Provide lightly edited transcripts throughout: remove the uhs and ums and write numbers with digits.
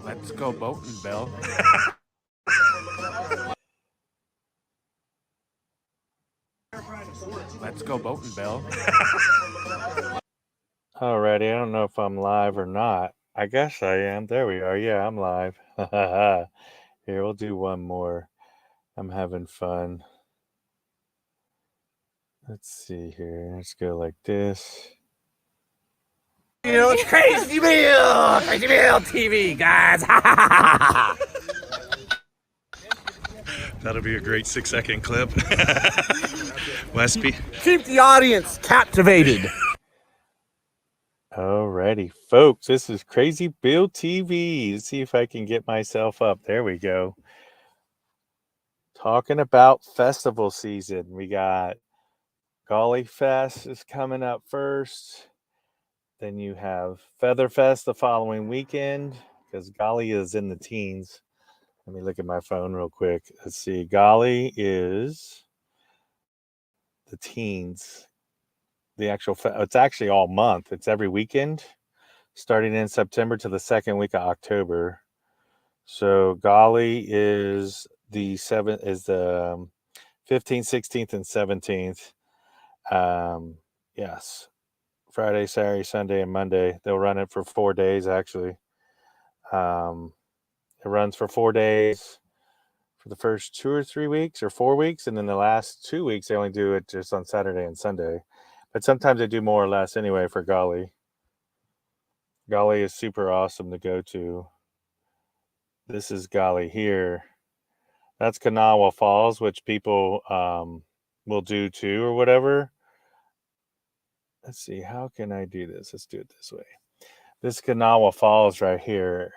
Let's go boating, Bill. Let's go boating, Bill. Alrighty, I don't know if I'm live or not. I guess I am. There we are. Yeah, I'm live. Here, we'll do one more. I'm having fun. Let's see here. Let's go like this. You know, it's Crazy Bill TV, guys. That'll be a great 6-second clip. Westby. Keep the audience captivated. Alrighty, folks, this is Crazy Bill TV. Let's see if I can get myself up. There we go. Talking about festival season. We got Gauley Fest is coming up first. Then you have Feather Fest the following weekend because Gauley is in the teens. Let me look at my phone real quick. Let's see. Gauley is the teens. The actual, it's actually all month. It's every weekend, starting in September to the second week of October. So Gauley is the 15th, 16th, and 17th. Yes, Friday, Saturday, Sunday, and Monday. They'll run it for 4 days. Actually, it runs for 4 days for the first 2 or 3 weeks or 4 weeks, and then the last 2 weeks they only do it just on Saturday and Sunday. But sometimes they do more or less anyway for Gauley. Gauley is super awesome to go to. This is Gauley here. That's Kanawha Falls, which people will do too or whatever. Let's see, how can I do this? Let's do it this way. This Kanawha Falls right here.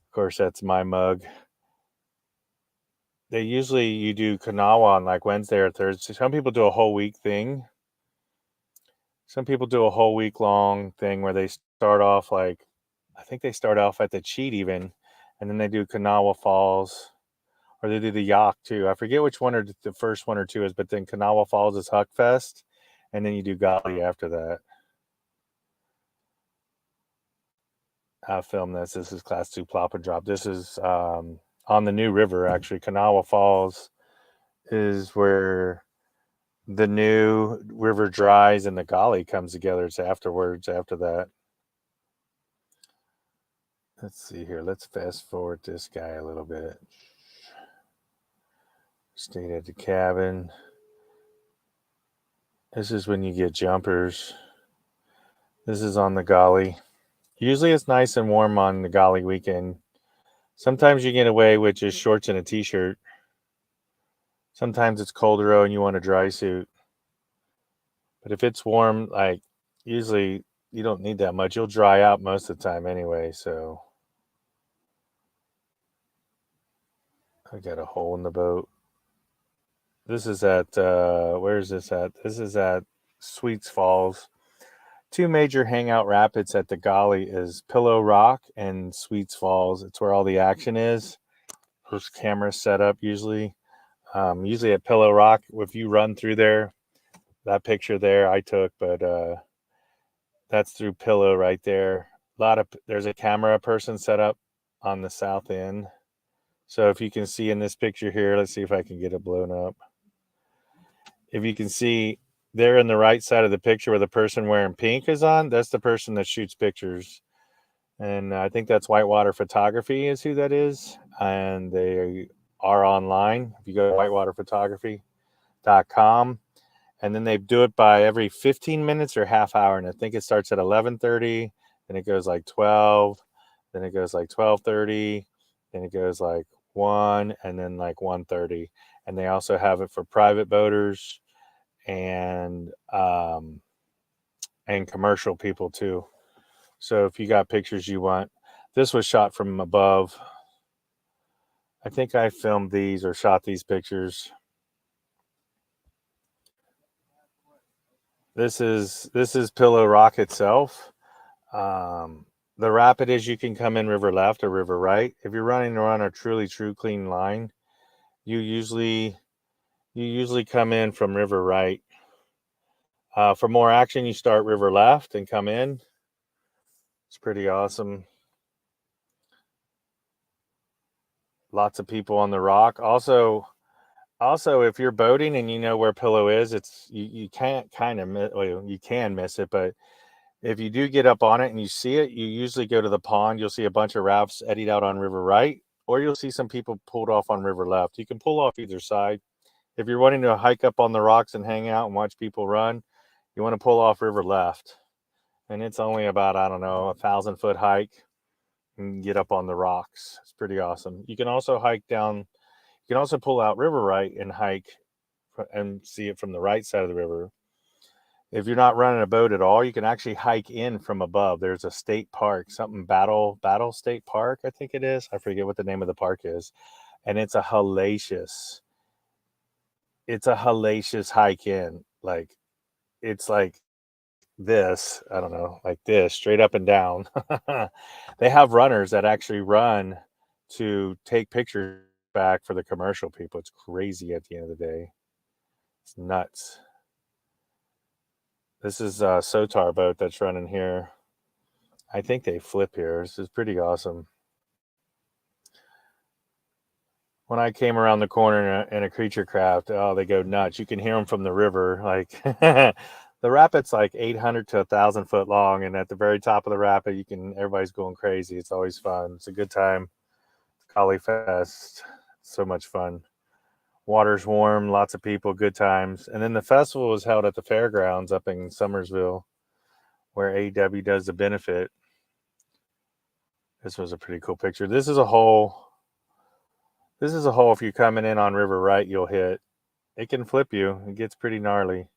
Of course, that's my mug. You do Kanawha on like Wednesday or Thursday. Some people do a whole week thing. Some people do a whole week long thing where they start off I think they start off at the Cheat even, and then they do Kanawha Falls, or they do the Yacht too. I forget which one or the first one or two is, but then Kanawha Falls is Huck Fest, and then you do Gauley after that. I filmed this. This is Class 2 Plop and Drop. This is on the New River, actually. Kanawha Falls is where the new river dries and the Gauley comes together. It's after that. Let's see here. Let's fast forward this guy a little bit. Stayed at the cabin. This is when you get jumpers. This is on the Gauley. Usually it's nice and warm on the Gauley weekend. Sometimes you get away with just shorts and a t-shirt. Sometimes it's colder and you want a dry suit. But if it's warm, usually you don't need that much. You'll dry out most of the time anyway, so. I got a hole in the boat. This is at, where is this at? This is at Sweets Falls. Two major hangout rapids at the Gauley is Pillow Rock and Sweets Falls. It's where all the action is. There's cameras set up usually. Usually at Pillow Rock, if you run through there, that picture there I took, but that's through Pillow right there. There's a camera person set up on the south end. So if you can see in this picture here, let's see if I can get it blown up. If you can see there in the right side of the picture where the person wearing pink is on, that's the person that shoots pictures. And I think that's Whitewater Photography is who that is. And they are online. If you go to whitewaterphotography.com, and then they do it by every 15 minutes or half hour. And I think it starts at 11:30, then it goes like 12, then it goes like 12:30, then it goes like 1, and then like 1:30. And they also have it for private boaters and commercial people too. So if you got pictures you want, this was shot from above. I think I filmed these or shot these pictures. This is Pillow Rock itself. The rapid is you can come in river left or river right. If you're running around a truly true clean line, you usually come in from river right. For more action, you start river left and come in. It's pretty awesome. Lots of people on the rock. Also, if you're boating and you know where Pillow is, you can't kind of well, you can miss it, but if you do get up on it and you see it, you usually go to the pond. You'll see a bunch of rafts eddied out on river right, or you'll see some people pulled off on river left. You can pull off either side. If you're wanting to hike up on the rocks and hang out and watch people run, you want to pull off river left. And it's only about, I don't know, 1,000-foot hike and get up on the rocks. It's pretty awesome. You can also hike down, you can also pull out river right and hike and see it from the right side of the river. If you're not running a boat at all, you can actually hike in from above. There's a state park, something Battle State Park, I think it is. I forget what the name of the park is. And it's a hellacious hike in. Like, it's like this, I don't know, like this, straight up and down. They have runners that actually run to take pictures back for the commercial people. It's crazy at the end of the day. It's nuts. This is a Sotar boat that's running here. I think they flip here. This is pretty awesome. When I came around the corner in a creature craft, oh, they go nuts. You can hear them from the river. Like, the rapid's like 800 to 1,000 foot long, and at the very top of the rapid, everybody's going crazy. It's always fun. It's a good time. Gauley Fest, so much fun. Water's warm, lots of people, good times. And then the festival was held at the fairgrounds up in Summersville, where AEW does the benefit. This was a pretty cool picture. This is a hole. If you're coming in on river right, you'll hit. It can flip you. It gets pretty gnarly.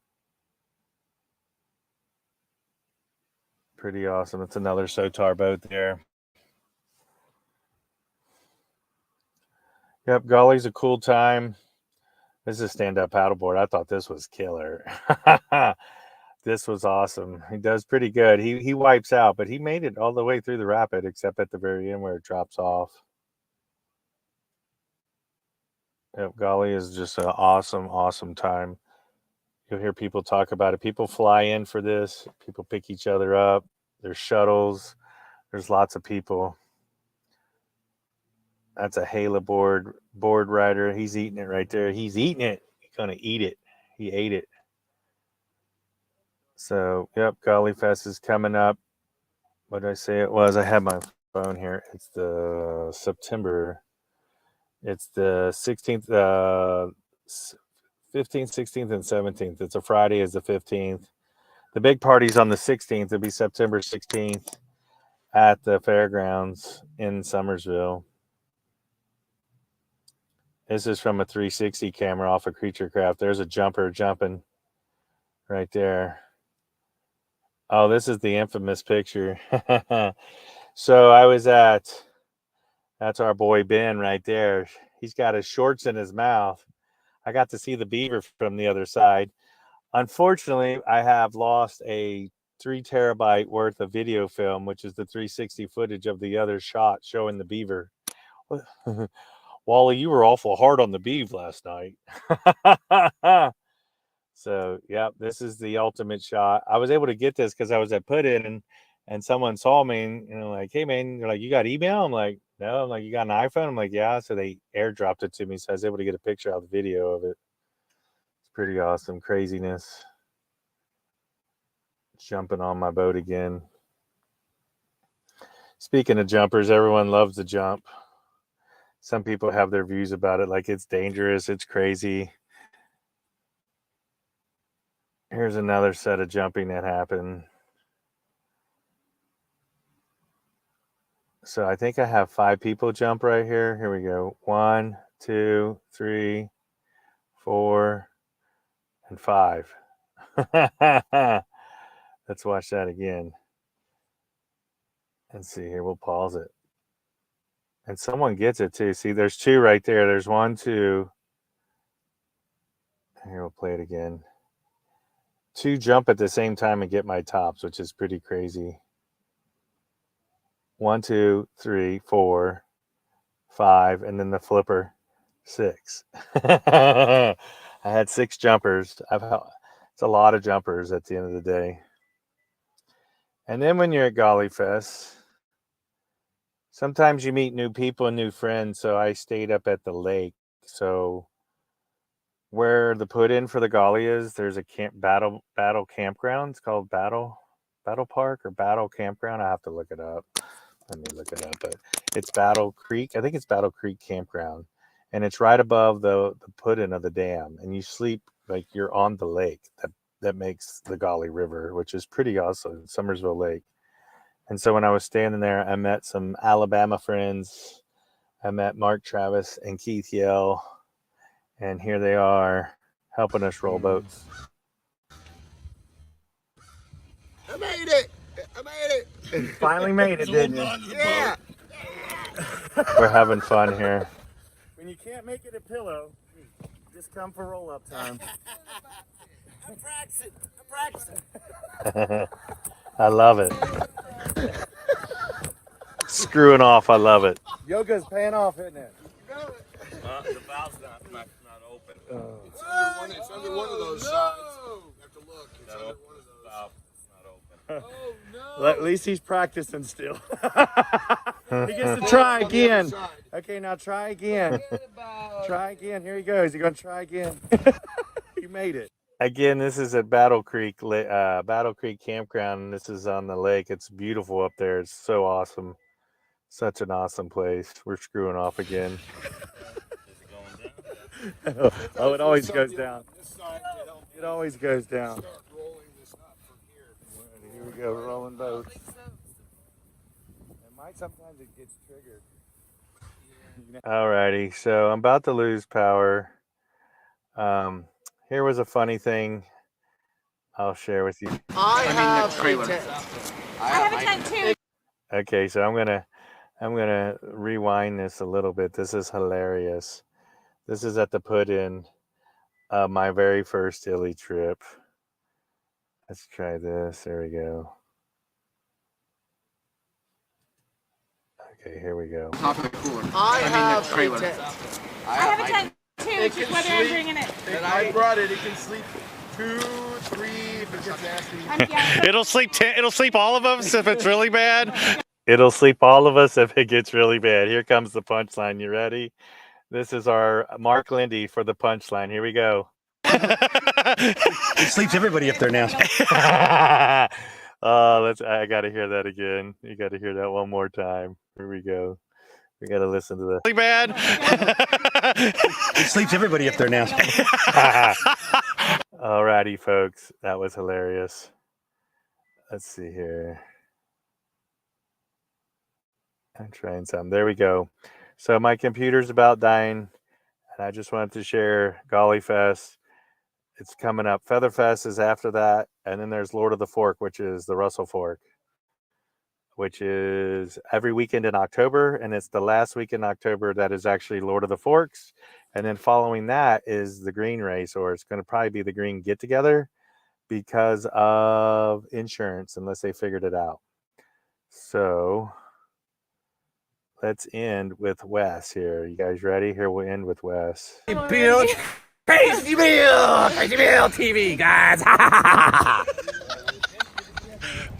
Pretty awesome. It's another Sotar boat there. Yep, Gauley's a cool time. This is a stand-up paddleboard. I thought this was killer. This was awesome. He does pretty good. He wipes out, but he made it all the way through the rapid, except at the very end where it drops off. Yep, Gauley is just an awesome, awesome time. You'll hear people talk about it. People fly in for this. People pick each other up. There's shuttles. There's lots of people. That's a Hala board rider. He's eating it right there. He's eating it. He's gonna eat it. He ate it. So, yep, Gauley Fest is coming up. What did I say it was? I have my phone here. It's the September. It's the 16th, 15th, 16th, and 17th. It's a Friday is the 15th. The big party's on the 16th. It'll be September 16th at the fairgrounds in Summersville. This is from a 360 camera off a creature craft. There's a jumper jumping right there. Oh, this is the infamous picture. So I was that's our boy Ben right there. He's got his shorts in his mouth. I got to see the beaver from the other side. Unfortunately, I have lost a 3 terabyte worth of video film, which is the 360 footage of the other shot showing the beaver. Wally, you were awful hard on the beaver last night. So, yeah, this is the ultimate shot. I was able to get this because I was at Put In and someone saw me and, like, hey, man, they're like, you got email? I'm like, no. I'm like, you got an iPhone? I'm like, yeah. So they airdropped it to me. So I was able to get a picture of the video of it. It's pretty awesome. Craziness. Jumping on my boat again. Speaking of jumpers, everyone loves to jump. Some people have their views about it, like it's dangerous, it's crazy. Here's another set of jumping that happened. So I think I have 5 people jump right here. Here we go. 1, 2, 3, 4, and 5. Let's watch that again. Let's see here. We'll pause it. And someone gets it too. See, there's 2 right there. There's 1, 2. Here, we'll play it again. 2 jump at the same time and get my tops, which is pretty crazy. 1, 2, 3, 4, 5, and then the flipper, 6. I had 6 jumpers. It's a lot of jumpers at the end of the day. And then when you're at Gauley Fest, sometimes you meet new people and new friends. So I stayed up at the lake. So where the put in for the Gauley is, there's a battle campground. It's called Battle Park or Battle Campground. I have to look it up. Let me look it up. But it's Battle Creek. I think it's Battle Creek Campground, and it's right above the put in of the dam. And you sleep like you're on the lake that makes the Gauley River, which is pretty awesome. Summersville Lake. And so when I was standing there, I met some Alabama friends. I met Mark Travis and Keith Yell, and here they are helping us roll boats. I made it! I made it! Finally made it, didn't you? Yeah! We're having fun here. When you can't make it a pillow, just come for roll-up time. I'm practicing. I love it. Screwing off, I love it. Yoga's paying off, isn't it? The valve's not open. It's under one of those sides. You have to look. It's under one of those. Valve is not open. Oh no! Well, at least he's practicing still. He gets to try again. Okay, now try again. Try again. Here he goes. He's going to try again. He made it. Again, this is at Battle Creek Campground, and this is on the lake. It's beautiful up there. It's so awesome. Such an awesome place. We're screwing off again. Oh, it always goes down. It always goes down. Here we go, rolling boats. Sometimes it gets triggered. Alrighty, so I'm about to lose power. Here was a funny thing I'll share with you. I have a tent too. Okay, so I'm gonna rewind this a little bit. This is hilarious. This is at the put-in of my very first Illy trip. Let's try this. There we go. Okay, here we go. I have a tent too, which is whether I'm bringing it. And I brought it. It can sleep 2, 3 if it gets nasty. It'll sleep all of us if it's really bad. It'll sleep all of us if it gets really bad. Here comes the punchline. You ready? This is our Mark Lindy for the punchline. Here we go. It sleeps everybody if they're nasty. Oh, I gotta hear that again. You gotta hear that one more time. Here we go. We gotta listen to this. Really bad. It sleeps everybody if they're nasty. Alrighty, folks. That was hilarious. Let's see here. I'm trying some. There we go. So my computer's about dying, and I just wanted to share Gauley Fest. It's coming up. Feather Fest is after that, and then there's Lord of the Fork, which is the Russell Fork, which is every weekend in October, and it's the last week in October that is actually Lord of the Forks. And then following that is the Green Race, or it's going to probably be the Green Get Together because of insurance, unless they figured it out. So let's end with Wes here. You guys ready? Here we'll end with Wes. Bill, Crazy Bill TV, guys.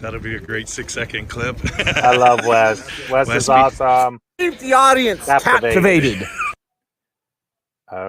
That'll be a great 6-second clip. I love Wes. Wes is awesome. Keep the audience captivated.